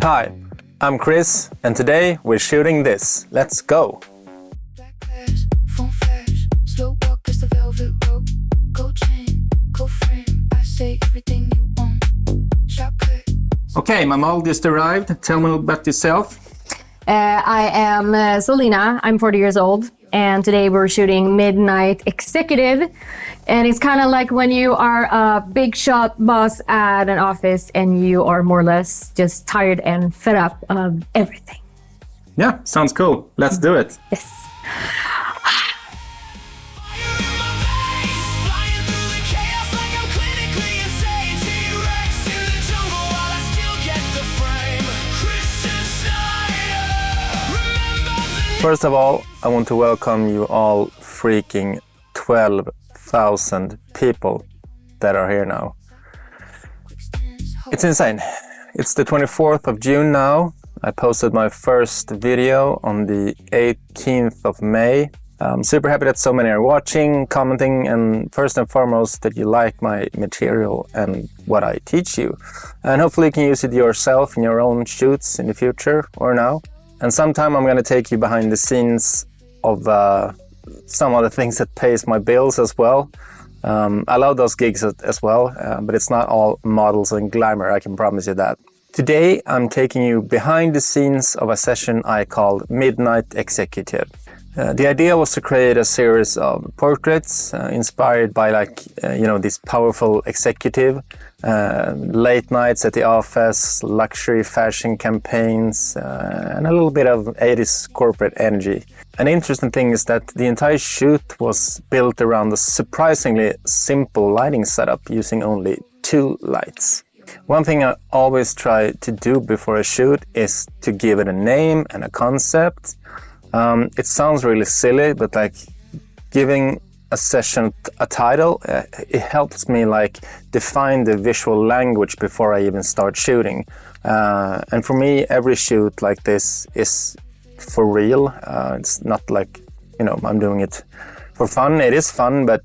Hi, I'm Chris, and today we're shooting this. Let's go! Okay, my model just arrived. Tell me about yourself. I am Selena. I'm 40 years old, and today we're shooting Midnight Executive. And it's kind of like when you are a big shot boss at an office and you are more or less just tired and fed up of everything. Yeah, sounds cool. Let's do it. Yes. First of all, I want to welcome you all freaking 12,000 people that are here now. It's insane. It's the 24th of June now. I posted my first video on the 18th of May. I'm super happy that so many are watching, commenting, and first and foremost that you like my material and what I teach you. And hopefully you can use it yourself in your own shoots in the future or now. And sometime I'm going to take you behind the scenes of some of the things that pays my bills as well. I love those gigs as well, but it's not all models and glamour, I can promise you that. Today I'm taking you behind the scenes of a session I called Midnight Executive. The idea was to create a series of portraits inspired by this powerful executive, late nights at the office, luxury fashion campaigns, and a little bit of 80s corporate energy. An interesting thing is that the entire shoot was built around a surprisingly simple lighting setup using only 2 lights. One thing I always try to do before a shoot is to give it a name and a concept. It sounds really silly, but giving a session a title, it helps me define the visual language before I even start shooting. And for me, every shoot like this is for real. It's not I'm doing it for fun. It is fun, but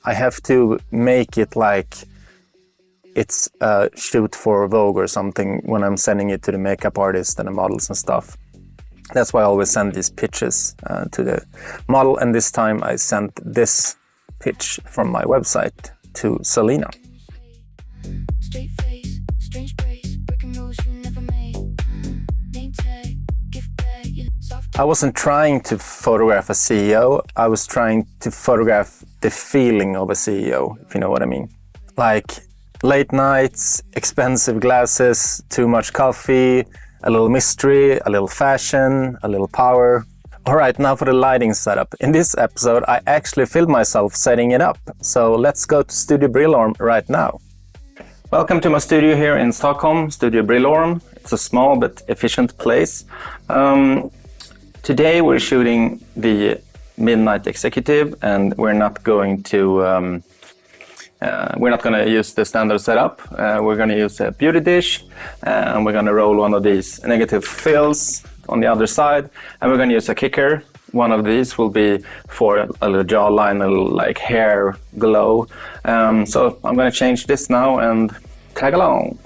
I have to make it like it's a shoot for Vogue or something when I'm sending it to the makeup artist and the models and stuff. That's why I always send these pitches to the model, and this time I sent this pitch from my website to Selena. I wasn't trying to photograph a CEO, I was trying to photograph the feeling of a CEO, if you know what I mean. Like late nights, expensive glasses, too much coffee, a little mystery, a little fashion, a little power. All right, now for the lighting setup. In this episode, I actually filmed myself setting it up. So let's go to Studio Brillorm right now. Welcome to my studio here in Stockholm, Studio Brillorm. It's a small but efficient place. Today we're shooting the Midnight Executive, and we're not going to use the standard setup. We're going to use a beauty dish, and we're going to roll one of these negative fills on the other side, and we're going to use a kicker. One of these will be for a little jawline, a little hair glow. So I'm going to change this now and tag along.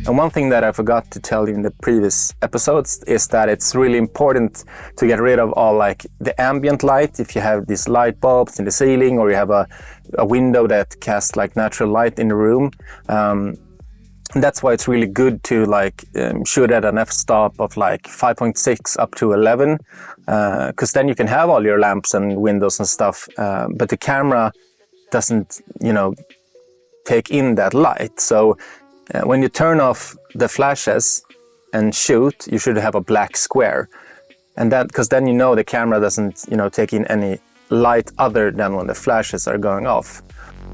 And one thing that I forgot to tell you in the previous episodes is that it's really important to get rid of all the ambient light. If you have these light bulbs in the ceiling, or you have a window that casts natural light in the room, that's why it's really good to shoot at an f-stop of 5.6 up to 11, because then you can have all your lamps and windows and stuff, but the camera doesn't take in that light. So when you turn off the flashes and shoot, you should have a black square, and that because then the camera doesn't take in any light other than when the flashes are going off.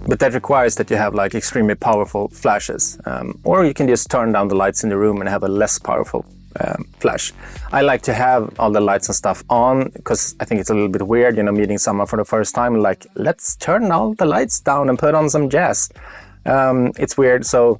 But that requires that you have extremely powerful flashes, or you can just turn down the lights in the room and have a less powerful flash. I like to have all the lights and stuff on because I think it's a little bit weird, meeting someone for the first time, let's turn all the lights down and put on some jazz. It's weird, so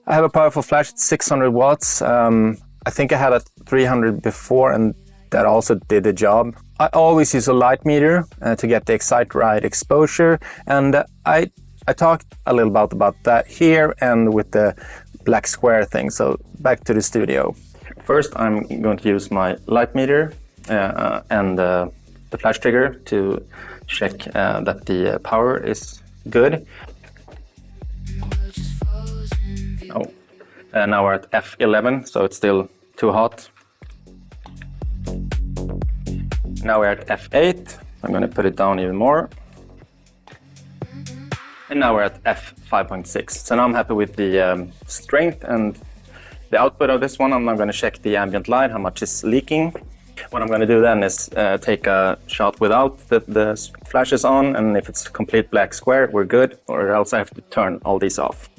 I have a powerful flash, it's 600 watts. I think I had a 300 before and that also did the job. I always use a light meter to get the exact right exposure, and I talked a little about that here and with the black square thing. So back to the studio. First I'm going to use my light meter and the flash trigger to check that the power is good. Oh, now we're at F11, so it's still too hot. Now we're at F8. I'm going to put it down even more. And now we're at F5.6. So now I'm happy with the strength and the output of this one. I'm now going to check the ambient light, how much is leaking. What I'm going to do then is take a shot without the flashes on, and if it's a complete black square, we're good, or else I have to turn all these off.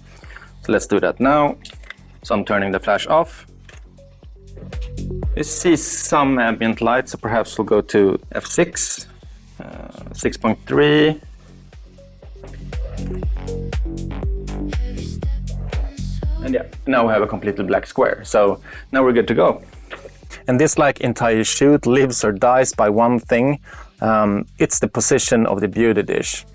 So let's do that now. So I'm turning the flash off. You see some ambient light, so perhaps we'll go to F6, 6.3. And yeah, now we have a completely black square. So now we're good to go. And this like entire shoot lives or dies by one thing. It's the position of the beauty dish.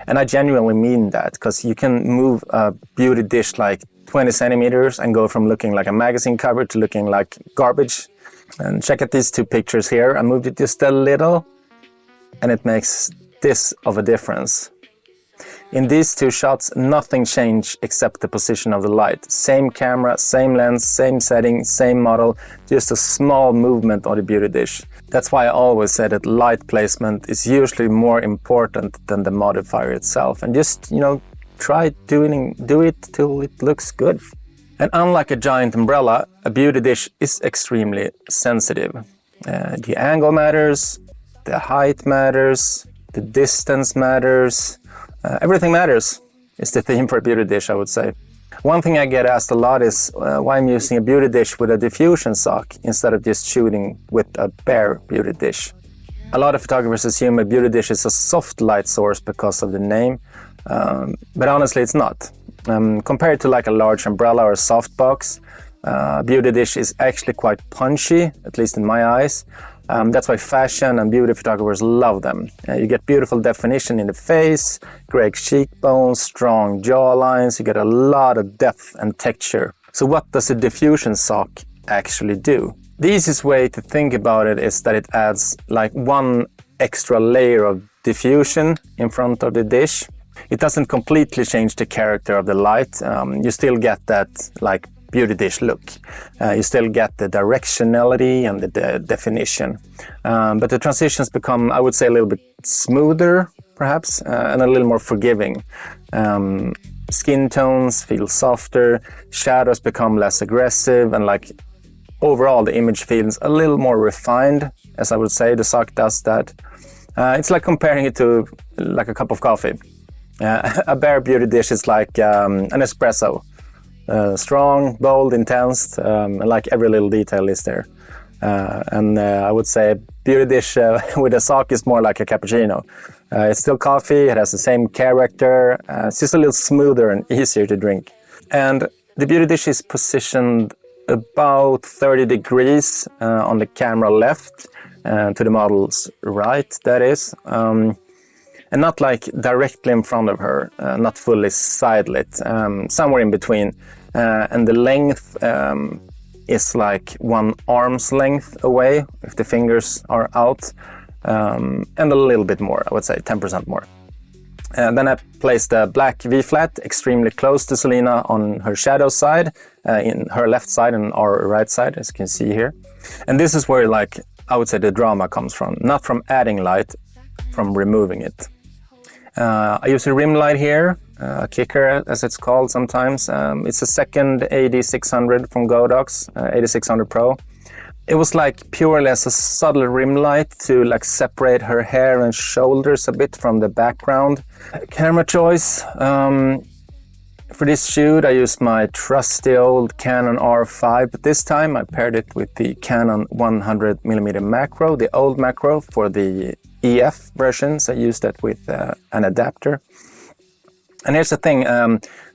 And I genuinely mean that, because you can move a beauty dish like 20 centimeters and go from looking like a magazine cover to looking like garbage. And check out these two pictures here. I moved it just a little and it makes this of a difference. In these two shots, nothing changed except the position of the light. Same camera, same lens, same setting, same model, just a small movement on the beauty dish. That's why I always say that light placement is usually more important than the modifier itself. And just, you know, do it till it looks good. And unlike a giant umbrella, a beauty dish is extremely sensitive. The angle matters, the height matters, the distance matters. Everything matters is the theme for a beauty dish, I would say. One thing I get asked a lot is why I'm using a beauty dish with a diffusion sock instead of just shooting with a bare beauty dish. A lot of photographers assume a beauty dish is a soft light source because of the name, but honestly it's not. Compared to like a large umbrella or a softbox, beauty dish is actually quite punchy, at least in my eyes. That's why fashion and beauty photographers love them. You get beautiful definition in the face, great cheekbones, strong jawlines, you get a lot of depth and texture. So what does a diffusion sock actually do? The easiest way to think about it is that it adds like one extra layer of diffusion in front of the dish. It doesn't completely change the character of the light. You still get that like beauty dish look. You still get the directionality and the definition. But the transitions become, I would say, a little bit smoother, perhaps, and a little more forgiving. Skin tones feel softer, shadows become less aggressive, and like overall the image feels a little more refined, as I would say. The sock does that. It's like comparing it to like a cup of coffee. A bare beauty dish is like an espresso. Strong, bold, intense, and like every little detail is there. And I would say beauty dish with a sock is more like a cappuccino. It's still coffee, it has the same character, it's just a little smoother and easier to drink. And the beauty dish is positioned about 30 degrees on the camera left, to the model's right, that is. And not like directly in front of her, not fully side-lit, somewhere in between. And the length is like one arm's length away if the fingers are out, and a little bit more, I would say 10% more. And then I placed the black V-flat extremely close to Selena on her shadow side, in her left side and our right side, as you can see here. And this is where, like, I would say the drama comes from, not from adding light, from removing it. I use a rim light here, a kicker as it's called sometimes. It's a second AD600 from Godox, AD600 Pro. It was like purely as a subtle rim light to like separate her hair and shoulders a bit from the background. Camera choice. For this shoot I used my trusty old Canon R5, but this time I paired it with the Canon 100mm macro, the old macro for the EF versions. I used that with an adapter. And here's the thing,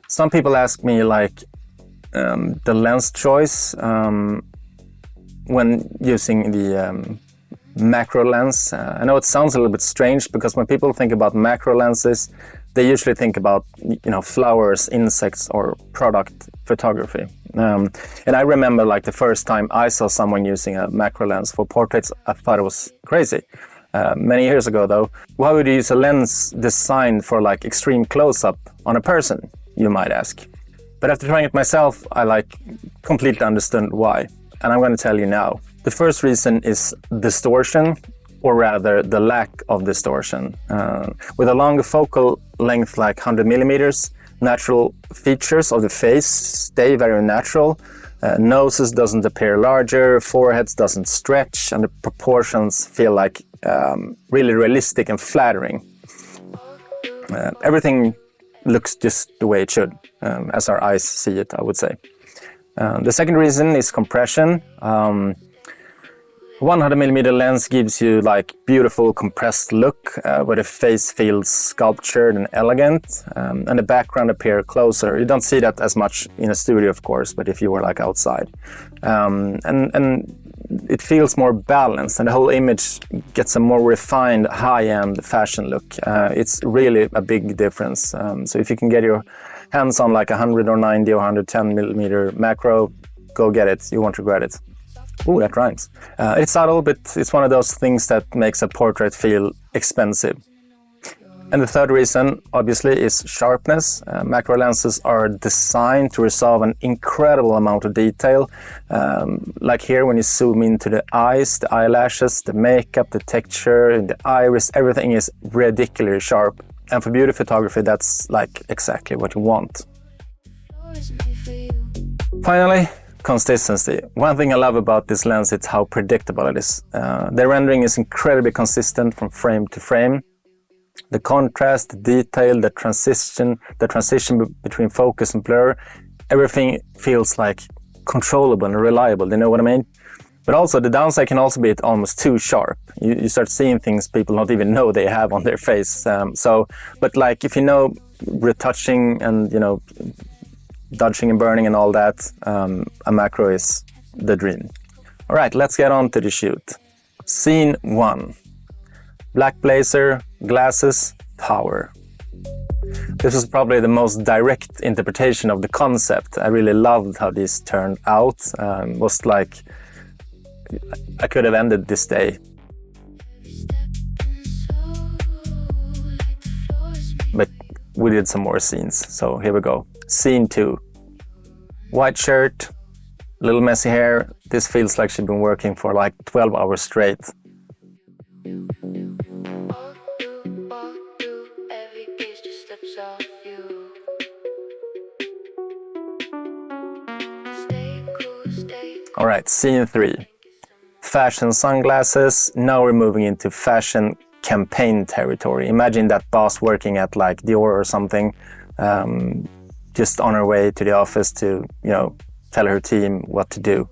some people ask me like, the lens choice when using the macro lens. I know it sounds a little bit strange because when people think about macro lenses, they usually think about, you know, flowers, insects, or product photography. And I remember like the first time I saw someone using a macro lens for portraits, I thought it was crazy. Many years ago though, why would you use a lens designed for like extreme close-up on a person, you might ask. But after trying it myself, I like completely understood why. And I'm going to tell you now. The first reason is distortion, or rather the lack of distortion. With a longer focal length like 100 millimeters, natural features of the face stay very natural. Noses doesn't appear larger, foreheads doesn't stretch, and the proportions feel like really realistic and flattering. Everything looks just the way it should, as our eyes see it, I would say. The second reason is compression. 100mm lens gives you like beautiful compressed look where the face feels sculptured and elegant, and the background appears closer. You don't see that as much in a studio, of course, but if you were like outside. And it feels more balanced, and the whole image gets a more refined, high-end fashion look. It's really a big difference. So if you can get your hands on like 100 or 90 or 110mm macro, go get it. You won't regret it. Ooh, that rhymes. It's subtle, but it's one of those things that makes a portrait feel expensive. And the third reason, obviously, is sharpness. Macro lenses are designed to resolve an incredible amount of detail. Like here, when you zoom into the eyes, the eyelashes, the makeup, the texture, the iris, everything is ridiculously sharp. And for beauty photography, that's like exactly what you want. Finally, consistency. One thing I love about this lens is how predictable it is. The rendering is incredibly consistent from frame to frame. The contrast, the detail, the transition between focus and blur, everything feels like controllable and reliable, you know what I mean? But also the downside can also be it almost too sharp. You start seeing things people don't even know they have on their face. But like if you know retouching and, you know, dodging and burning and all that, a macro is the dream. All right, let's get on to the shoot. Scene 1. Black blazer, glasses, power. This was probably the most direct interpretation of the concept. I really loved how this turned out. It was like I could have ended this day. But we did some more scenes, so here we go. Scene 2. White shirt, little messy hair. This feels like she's been working for like 12 hours straight. All right, scene 3. Fashion sunglasses. Now we're moving into fashion campaign territory. Imagine that boss working at like Dior or something, just on her way to the office to, you know, tell her team what to do.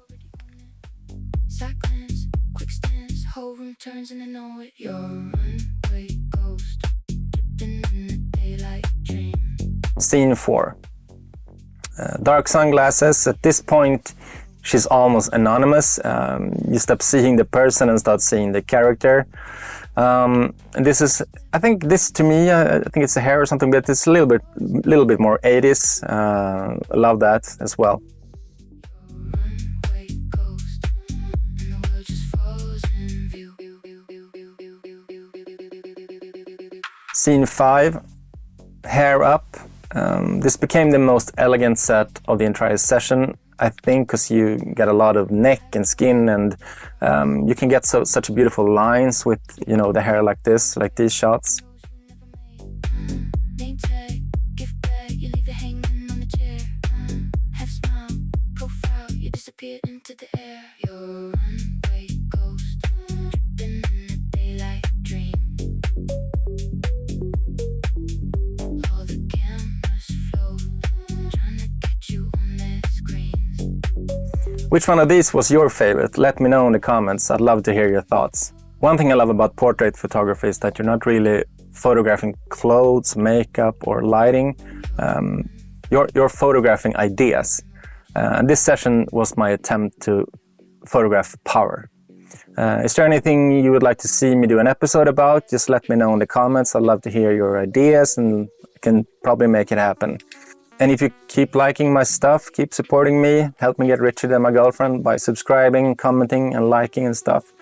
Scene 4. Dark sunglasses. At this point, she's almost anonymous. You stop seeing the person and start seeing the character. And this is, I think this to me, I think it's a hair or something, but it's a little bit more 80s. I love that as well. Scene 5, hair up. This became the most elegant set of the entire session, I think, because you get a lot of neck and skin, and you can get such beautiful lines with, you know, the hair like this, like these shots. Which one of these was your favorite? Let me know in the comments. I'd love to hear your thoughts. One thing I love about portrait photography is that you're not really photographing clothes, makeup, or lighting. You're photographing ideas. This session was my attempt to photograph power. Is there anything you would like to see me do an episode about? Just let me know in the comments. I'd love to hear your ideas and I can probably make it happen. And if you keep liking my stuff, keep supporting me, help me get richer than my girlfriend by subscribing, commenting and liking and stuff.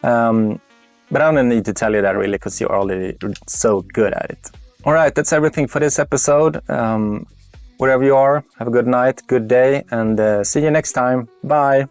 But I don't need to tell you that really because you're already so good at it. All right, that's everything for this episode. Wherever you are, have a good night, good day, and see you next time. Bye.